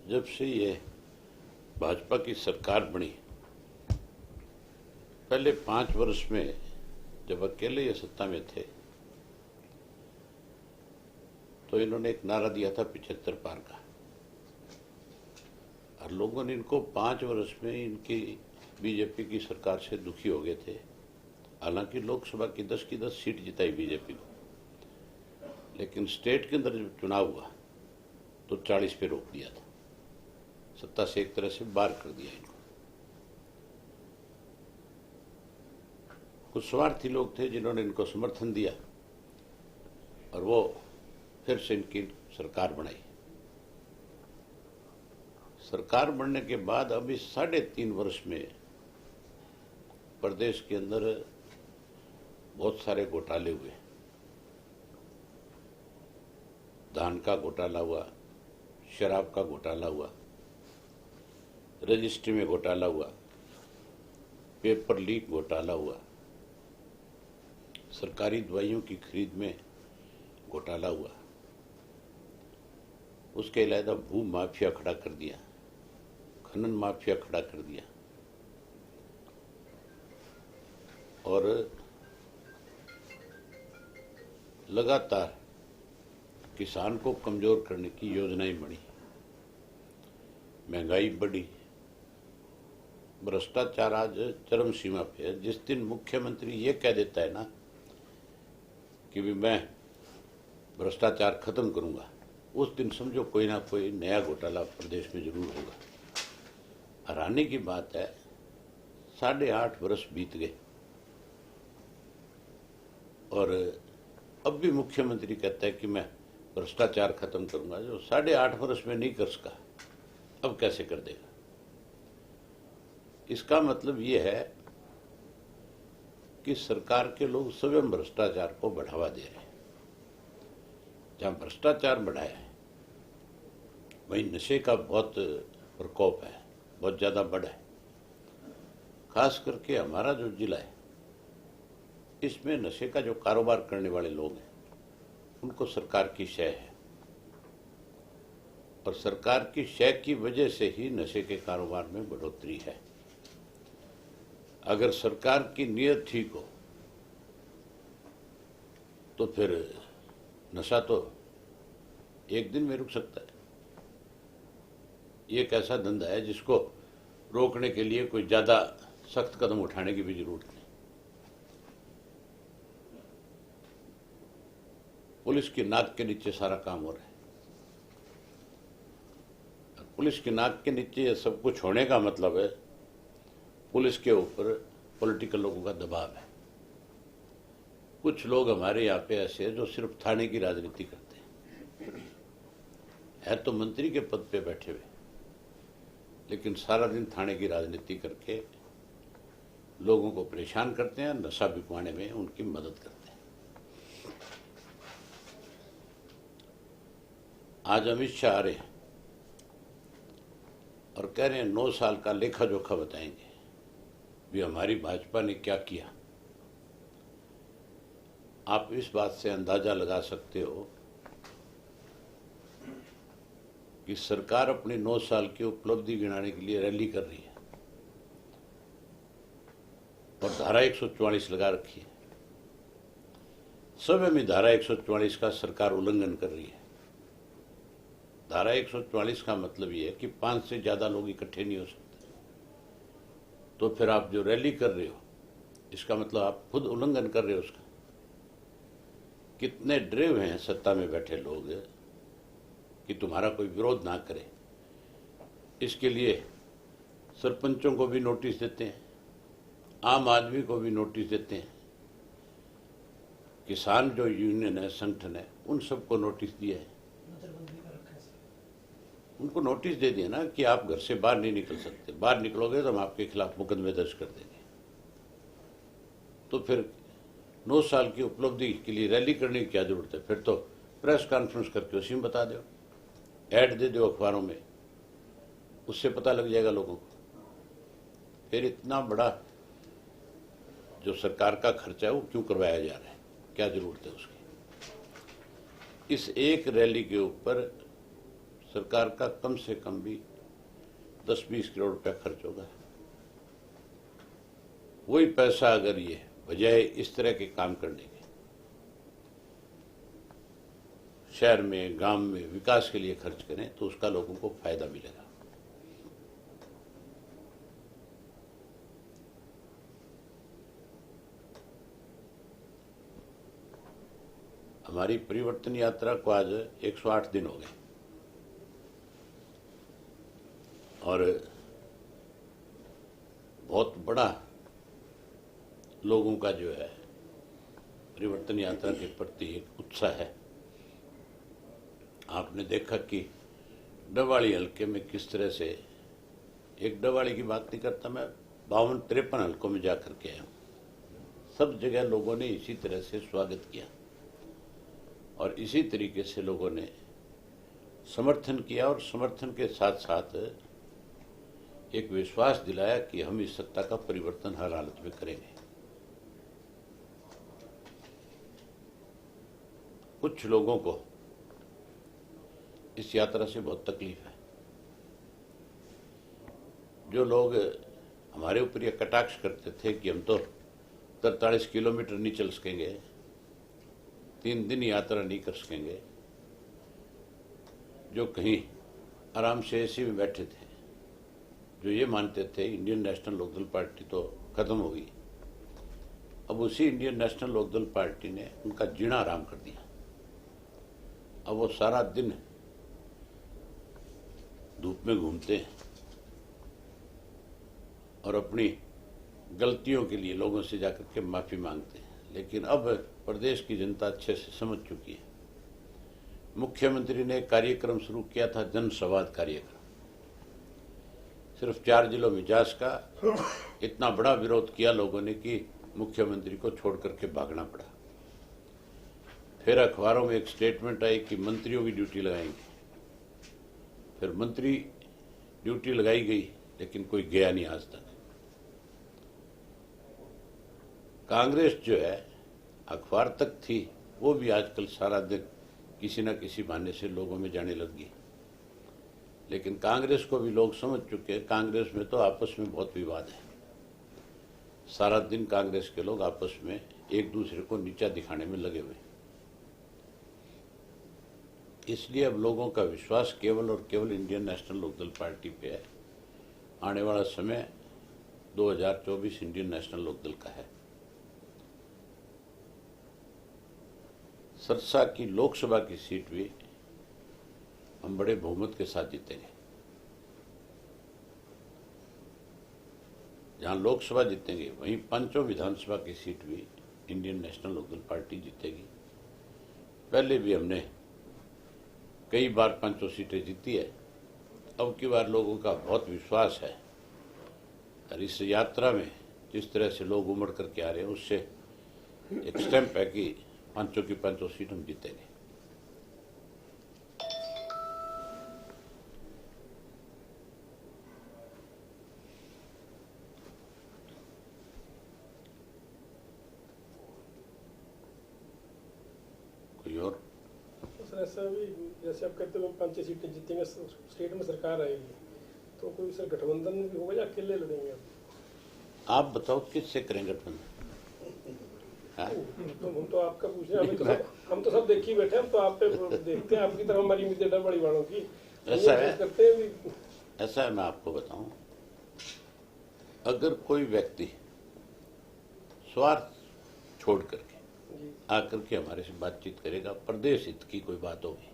जब से ये भाजपा की सरकार बनी, पहले 5 वर्ष में जब अकेले ये सत्ता में थे तो इन्होंने एक नारा दिया था 75 पार का, और लोगों ने इनको 5 वर्ष में इनकी बीजेपी की सरकार से दुखी हो गए थे। हालांकि लोकसभा की 10 की 10 सीट जिताई बीजेपी को, लेकिन स्टेट के अंदर जब चुनाव हुआ तो 40 पे रोक दिया था, सत्ता से एक तरह से बाहर कर दिया इनको। कुछ स्वार्थी लोग थे जिन्होंने इनको समर्थन दिया और वो फिर से इनकी सरकार बनाई। सरकार बनने के बाद अभी 3.5 वर्ष में प्रदेश के अंदर बहुत सारे घोटाले हुए। धान का घोटाला हुआ, शराब का घोटाला हुआ, रजिस्ट्री में घोटाला हुआ, पेपर लीक घोटाला हुआ, सरकारी दवाइयों की खरीद में घोटाला हुआ। उसके अलावा भू माफिया खड़ा कर दिया, खनन माफिया खड़ा कर दिया, और लगातार किसान को कमजोर करने की योजनाएं बनी। महंगाई बढ़ी, भ्रष्टाचार आज चरम सीमा पे है। जिस दिन मुख्यमंत्री ये कह देता है ना कि भी मैं भ्रष्टाचार खत्म करूंगा, उस दिन समझो कोई ना कोई नया घोटाला प्रदेश में जरूर होगा। हैरानी की बात है, 8.5 वर्ष बीत गए और अब भी मुख्यमंत्री कहता है कि मैं भ्रष्टाचार खत्म करूंगा। जो 8.5 वर्ष में नहीं कर सका, अब कैसे कर देगा? इसका मतलब यह है कि सरकार के लोग स्वयं भ्रष्टाचार को बढ़ावा दे रहे हैं। जहां भ्रष्टाचार बढ़ा है वहीं नशे का बहुत प्रकोप है, बहुत ज्यादा बढ़ा है। खास करके हमारा जो जिला है, इसमें नशे का जो कारोबार करने वाले लोग हैं उनको सरकार की शय है, और सरकार की शय की वजह से ही नशे के कारोबार में बढ़ोतरी है। अगर सरकार की नीयत ठीक हो तो फिर नशा तो एक दिन में रुक सकता है। ये एक ऐसा धंधा है जिसको रोकने के लिए कोई ज्यादा सख्त कदम उठाने की भी जरूरत नहीं। पुलिस की नाक के नीचे सारा काम हो रहा है। पुलिस की नाक के नीचे ये सब कुछ होने का मतलब है पुलिस के ऊपर पॉलिटिकल लोगों का दबाव है। कुछ लोग हमारे यहाँ पे ऐसे हैं जो सिर्फ थाने की राजनीति करते हैं, है तो मंत्री के पद पे बैठे हुए, लेकिन सारा दिन थाने की राजनीति करके लोगों को परेशान करते हैं, नशा बिकवाने में उनकी मदद करते हैं। आज अमित शाह आ रहे हैं और कह रहे हैं 9 साल का लेखा जोखा बताएंगे भी हमारी भाजपा ने क्या किया। आप इस बात से अंदाजा लगा सकते हो कि सरकार अपनी 9 साल की उपलब्धि गिनाने के लिए रैली कर रही है और धारा 144 लगा रखी है। सब में धारा 144 का सरकार उल्लंघन कर रही है। धारा 144 का मतलब ये है कि 5 से ज्यादा लोग इकट्ठे नहीं हो सकते। तो फिर आप जो रैली कर रहे हो, इसका मतलब आप खुद उल्लंघन कर रहे हो उसका। कितने डरे हुए हैं सत्ता में बैठे लोग कि तुम्हारा कोई विरोध ना करे। इसके लिए सरपंचों को भी नोटिस देते हैं, आम आदमी को भी नोटिस देते हैं, किसान जो यूनियन है, संगठन है, उन सबको नोटिस दिया है। उनको नोटिस दे दिया ना कि आप घर से बाहर नहीं निकल सकते, बाहर निकलोगे तो हम आपके खिलाफ मुकदमे दर्ज कर देंगे। तो फिर 9 साल की उपलब्धि के लिए रैली करने की क्या जरूरत है? फिर तो प्रेस कॉन्फ्रेंस करके उसी में बता दो, ऐड दे दो अखबारों में, उससे पता लग जाएगा लोगों को। फिर इतना बड़ा जो सरकार का खर्चा है वो क्यों करवाया जा रहा है? क्या जरूरत है उसकी? इस एक रैली के ऊपर सरकार का कम से कम भी 10-20 करोड़ रुपया खर्च होगा। वही पैसा अगर ये बजाय इस तरह के काम करने के शहर में, गांव में विकास के लिए खर्च करें तो उसका लोगों को फायदा मिलेगा। हमारी परिवर्तन यात्रा को आज 108 दिन हो गए और बहुत बड़ा लोगों का जो है परिवर्तन यात्रा के प्रति एक उत्साह है। आपने देखा कि डवाली हल्के में किस तरह से, एक डवाली की बात नहीं करता मैं, 52-53 हल्कों में जाकर के आया हूँ। सब जगह लोगों ने इसी तरह से स्वागत किया और इसी तरीके से लोगों ने समर्थन किया और समर्थन के साथ साथ एक विश्वास दिलाया कि हम इस सत्ता का परिवर्तन हर हालत में करेंगे। कुछ लोगों को इस यात्रा से बहुत तकलीफ है। जो लोग हमारे ऊपर यह कटाक्ष करते थे कि हम तो 43 किलोमीटर नहीं चल सकेंगे, 3 दिन यात्रा नहीं कर सकेंगे, जो कहीं आराम से एसी में बैठे थे, जो ये मानते थे इंडियन नेशनल लोकदल पार्टी तो खत्म हो गई, अब उसी इंडियन नेशनल लोकदल पार्टी ने उनका जीना आराम कर दिया। अब वो सारा दिन धूप में घूमते हैं और अपनी गलतियों के लिए लोगों से जाकर के माफी मांगते हैं। लेकिन अब प्रदेश की जनता अच्छे से समझ चुकी है। मुख्यमंत्री ने एक कार्यक्रम शुरू किया था, जन संवाद कार्यक्रम, सिर्फ 4 जिलों में जास का इतना बड़ा विरोध किया लोगों ने कि मुख्यमंत्री को छोड़ करके भागना पड़ा। फिर अखबारों में एक स्टेटमेंट आई कि मंत्रियों की ड्यूटी लगाएंगे। फिर मंत्री ड्यूटी लगाई गई लेकिन कोई गया नहीं आज तक। कांग्रेस जो है अखबार तक थी, वो भी आजकल सारा दिन किसी न किसी बहाने से लोगों में जाने लगी। लेकिन कांग्रेस को भी लोग समझ चुके हैं, कांग्रेस में तो आपस में बहुत विवाद है। सारा दिन कांग्रेस के लोग आपस में एक दूसरे को नीचा दिखाने में लगे हुए। इसलिए अब लोगों का विश्वास केवल और केवल इंडियन नेशनल लोकदल पार्टी पे है। आने वाला समय 2024 इंडियन नेशनल लोकदल का है। सरसा की लोकसभा की सीट भी हम बड़े बहुमत के साथ जीतेंगे। जहां लोकसभा जीतेंगे वहीं 5 विधानसभा की सीट भी इंडियन नेशनल लोकदल पार्टी जीतेगी। पहले भी हमने कई बार 5 सीटें जीती है। अब की बार लोगों का बहुत विश्वास है और इस यात्रा में जिस तरह से लोग उमड़ करके आ रहे हैं उससे एक स्टैंप है कि 5 की 5 सीट हम जीतेंगे। कोई और? सर ऐसा भी जैसे आप कहते हो 5 सीटें जीतेंगे, स्टेट में सरकार आएगी, तो कोई सर गठबंधन भी होगा या अकेले लड़ेंगे? आप बताओ किससे करेंगे गठबंधन? तो हम तो आपका पूछ रहे हैं, हम तो सब देख ही बैठे हैं, हम तो आप पे देखते हैं, आपकी तरफ हमारी उम्मीदें डर बड़ी वालों की ऐसा है। करते हैं भी। ऐसा है, मैं आपको बताऊं, अगर कोई व्यक्ति स्वार्थ छोड़ करके आकर के हमारे से बातचीत करेगा, प्रदेश हित की कोई बात होगी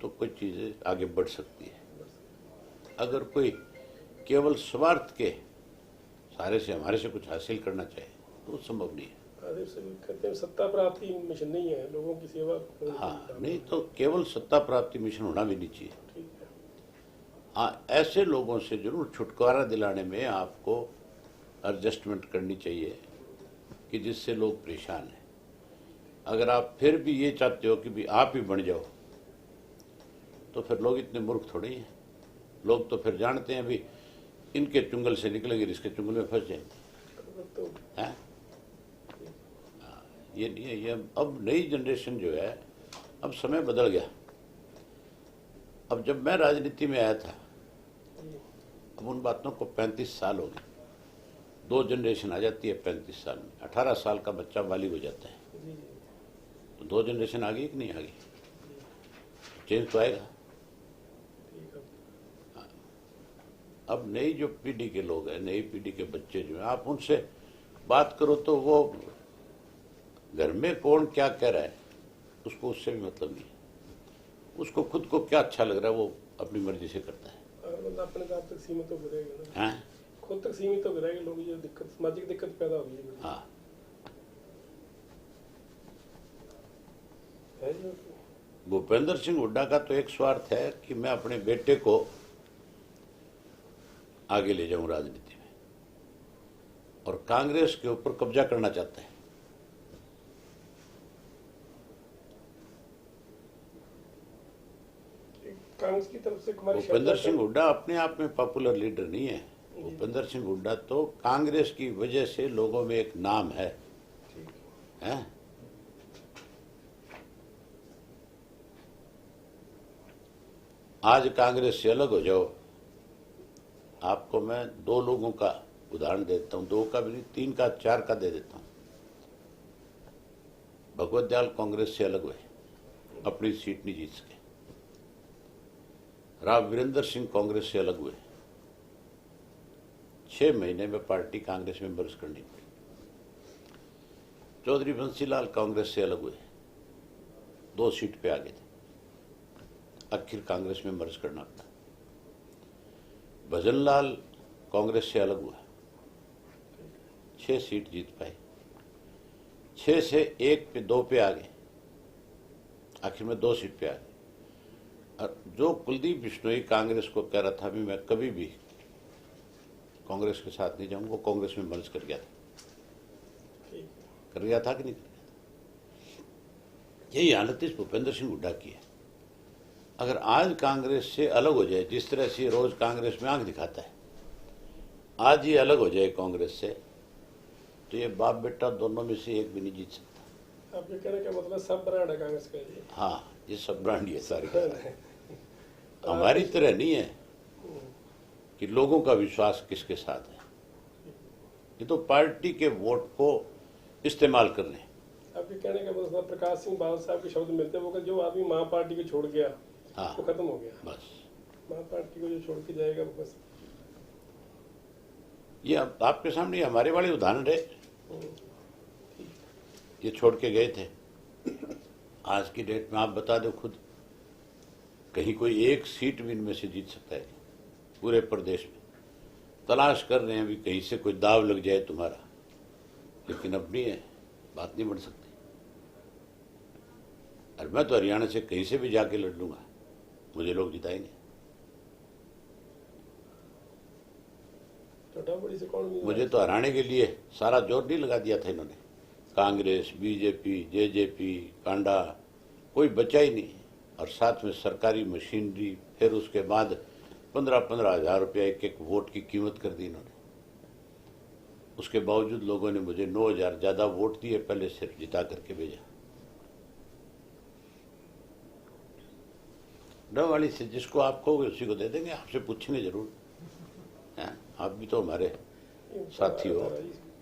तो कुछ चीजें आगे बढ़ सकती है। अगर कोई केवल स्वार्थ के सारे से हमारे से कुछ हासिल करना चाहे तो संभव नहीं है। कहते हैं सत्ता प्राप्ति मिशन नहीं है, लोगों की सेवा। हाँ, नहीं तो केवल सत्ता प्राप्ति मिशन होना भी नहीं चाहिए। हाँ, ऐसे लोगों से जरूर छुटकारा दिलाने में आपको एडजस्टमेंट करनी चाहिए कि जिससे लोग परेशान हैं। अगर आप फिर भी ये चाहते हो कि भी आप ही बन जाओ तो फिर लोग इतने मूर्ख थोड़े ही हैं। लोग तो फिर जानते हैं भी इनके चुंगल से निकलेंगे, इसके चुंगल में फंस जाएंगे। हैं? ये नहीं है। ये अब नई जनरेशन जो है, अब समय बदल गया। अब जब मैं राजनीति में आया था, जी अब उन बातों को 35 साल हो गए। 2 जनरेशन आ जाती है 35 साल में। 18 साल का बच्चा बालिग हो जाता है, जी तो 2 जनरेशन आ गई कि नहीं आ गई? चेंज तो आएगा। ठीक है। अब नई जो पीढ़ी के लोग हैं, नई पीढ़ी के बच्चे जो हैं, आप उनसे बात करो तो वो घर में कौन क्या कह रहा है उसको उससे भी मतलब नहीं है। उसको खुद को क्या अच्छा लग रहा है वो अपनी मर्जी से करता है। अगर बंदा अपने आप तक सीमित होकर रहेगा ना, हैं? खुद तक सीमित होकर रहेगा, लोग ये दिक्कत, सामाजिक दिक्कत पैदा होगी हाँ, है जी। भूपेंद्र सिंह हुड्डा का तो एक स्वार्थ है कि मैं अपने बेटे को आगे ले जाऊं राजनीति में, और कांग्रेस के ऊपर कब्जा करना चाहता है। कांग्रेस की तरफ से कुमारी भूपेंद्र शैलजा सिंह हुड्डा अपने आप में पॉपुलर लीडर नहीं है। भूपेंद्र सिंह हुड्डा तो कांग्रेस की वजह से लोगों में एक नाम है। ठीक हैं? आज कांग्रेस से अलग हो जाओ, आपको मैं 2 लोगों का उदाहरण देता हूं, 2 का भी नहीं, 3 का 4 का दे देता हूं। भगवत दयाल कांग्रेस से अलग हुए, अपनी सीट नहीं जीत सके। राव वीरेंद्र सिंह कांग्रेस से अलग हुए, 6 महीने में पार्टी कांग्रेस में मर्ज करनी पड़ी। चौधरी बंसीलाल कांग्रेस से अलग हुए, 2 सीट पे आ गए थे, आखिर कांग्रेस में मर्ज करना पड़ा। भजनलाल कांग्रेस से अलग हुआ, 6 सीट जीत पाए, 6 से 1 पे 2 पे आ गए, आखिर में 2 सीट पे आ गए। और जो कुलदीप बिश्नोई कांग्रेस को कह रहा था भी मैं कभी भी कांग्रेस के साथ नहीं जाऊंगा, वो कांग्रेस में मर्ज कर गया था। ठीक कर गया था कि नहीं कर गया था? यही हालत इस भूपेंद्र सिंह हुड्डा की है। अगर आज कांग्रेस से अलग हो जाए, जिस तरह से रोज कांग्रेस में आंख दिखाता है, आज ये अलग हो जाए कांग्रेस से, तो ये बाप बेटा दोनों में से एक भी नहीं जीत सकता। आप ये कहने का मतलब सब ब्रांड है कांग्रेस का जी। हाँ, ये सब ब्रांडी है सारी। हमारी तरह नहीं है कि लोगों का विश्वास किसके साथ है, ये तो पार्टी के वोट को इस्तेमाल करने। आप ये कहने का मतलब प्रकाश सिंह बादल साहब के शब्द मिलते हैं, वो जो आदमी महा पार्टी को छोड़ गया हाँ, वो खत्म हो गया। बस महा पार्टी को जो छोड़ के जाएगा वो बस। ये आपके सामने हमारे वाले उदाहरण है, ये छोड़ के गए थे। आज की डेट में आप बता दो खुद, कहीं कोई एक सीट भी इनमें से जीत सकता है पूरे प्रदेश में? तलाश कर रहे हैं भी कहीं से कोई दाव लग जाए तुम्हारा, लेकिन अब नहीं है, बात नहीं बढ़ सकती। और मैं तो हरियाणा से कहीं से भी जाके लड़ लूंगा, मुझे लोग जिताएंगे। चौटाबड़ी से कौन मुझे तो हराने के लिए सारा जोर नहीं लगा दिया था इन्होंने, कांग्रेस, बीजेपी, जेजेपी, कांडा, कोई बचा ही नहीं। और साथ में सरकारी मशीनरी, फिर उसके बाद 15-15 हजार रुपया एक वोट की कीमत कर दी इन्होंने। उसके बावजूद लोगों ने मुझे 9,000 ज्यादा वोट दिए, पहले सिर्फ जिता करके भेजा। डवाली से जिसको आप कहोगे उसी को दे देंगे, आपसे पूछेंगे जरूर। हैं? आप भी तो हमारे साथी हो,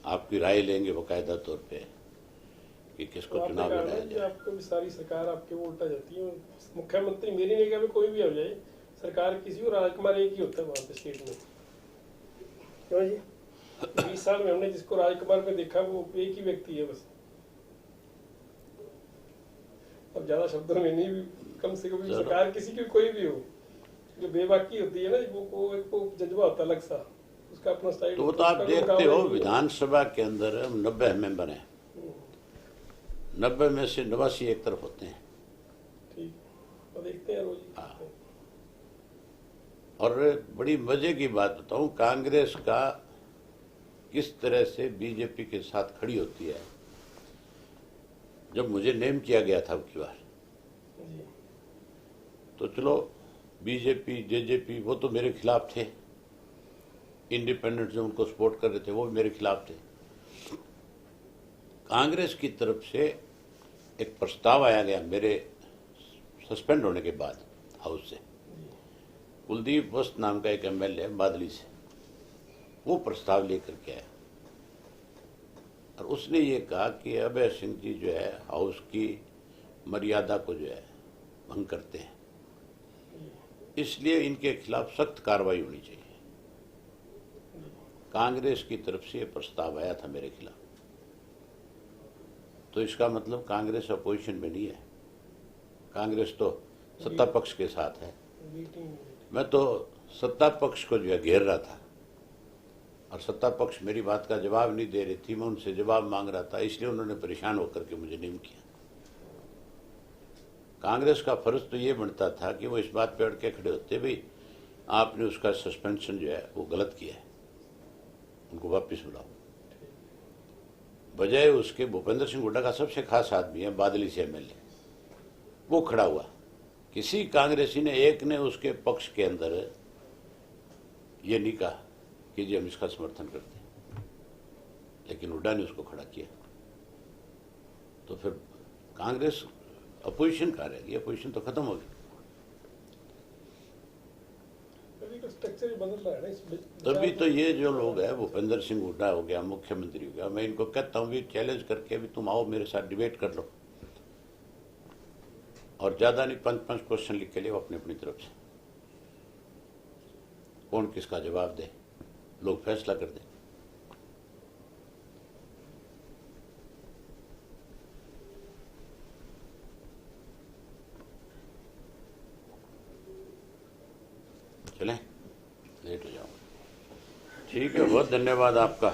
आपकी राय लेंगे बाकायदा तौर पे कि किसको चुनाव लड़ाया जाए। आपको भी सारी सरकार आपके वो उल्टा जाती है। मुख्यमंत्री मेरी नहीं कहा कोई भी हो जाए, सरकार किसी को, राजकुमार एक ही होता है वहां पे स्टेट में। क्यों जी? 20 साल में हमने जिसको राजकुमार में देखा वो एक ही व्यक्ति है बस। अब ज्यादा शब्दों में नहीं, भी कम से कम सरकार किसी की कोई भी हो, जो बेबाकी होती है ना, वो जज्बा होता है अलग सा, उसका अपना स्टाइल। तो वो तो आप देखते हो विधानसभा के अंदर हम 90 मेंबर हैं, 90 में से 89 एक तरफ होते हैं। ठीक, और देखते हैं रोज। हाँ। और बड़ी मजे की बात बताऊं, कांग्रेस का किस तरह से बीजेपी के साथ खड़ी होती है। जब मुझे नेम किया गया था अब की बार, तो चलो बीजेपी, जेजेपी वो तो मेरे खिलाफ थे, इंडिपेंडेंट जो उनको सपोर्ट कर रहे थे वो भी मेरे खिलाफ थे। कांग्रेस की तरफ से एक प्रस्ताव आया गया मेरे सस्पेंड होने के बाद हाउस से कुलदीप वस्त नाम का एक एमएलए है बादली से, वो प्रस्ताव लेकर के आया और उसने ये कहा कि अभय सिंह जी जो है हाउस की मर्यादा को जो है भंग करते हैं, इसलिए इनके खिलाफ सख्त कार्रवाई होनी चाहिए। कांग्रेस की तरफ से ये प्रस्ताव आया था मेरे खिलाफ, तो इसका मतलब कांग्रेस अपोजिशन में नहीं है, कांग्रेस तो सत्ता पक्ष के साथ है। मैं तो सत्ता पक्ष को जो है घेर रहा था और सत्ता पक्ष मेरी बात का जवाब नहीं दे रही थी, मैं उनसे जवाब मांग रहा था, इसलिए उन्होंने परेशान होकर के मुझे नियम किया। कांग्रेस का फर्ज तो ये बनता था कि वो इस बात पे अड़ के खड़े होते, भाई आपने उसका सस्पेंशन जो है वो गलत किया है, उनको वापस बुलाओ। बजाय उसके भूपेंद्र सिंह हुड्डा का सबसे खास आदमी है बादली से एमएलए, वो खड़ा हुआ, किसी कांग्रेसी ने एक ने उसके पक्ष के अंदर ये नहीं कहा कि जी हम इसका समर्थन करते हैं, लेकिन हुड्डा ने उसको खड़ा किया। तो फिर कांग्रेस अपोजिशन कहाँ रहेगी? अपोजिशन तो खत्म हो गई। स्ट्रक्चर बदल रहा है ना तभी तो ये जो लोग हैं, भूपेंद्र सिंह हुड्डा हो गया, मुख्यमंत्री हो गया, मैं इनको कहता हूँ भी चैलेंज करके भी तुम आओ मेरे साथ डिबेट कर लो, और ज्यादा नहीं 5-5 क्वेश्चन लिख के लिए अपनी अपनी तरफ से, कौन किसका जवाब दे, लोग फैसला कर दें। चलें, लेट हो जाऊंगा। ठीक है, बहुत धन्यवाद आपका।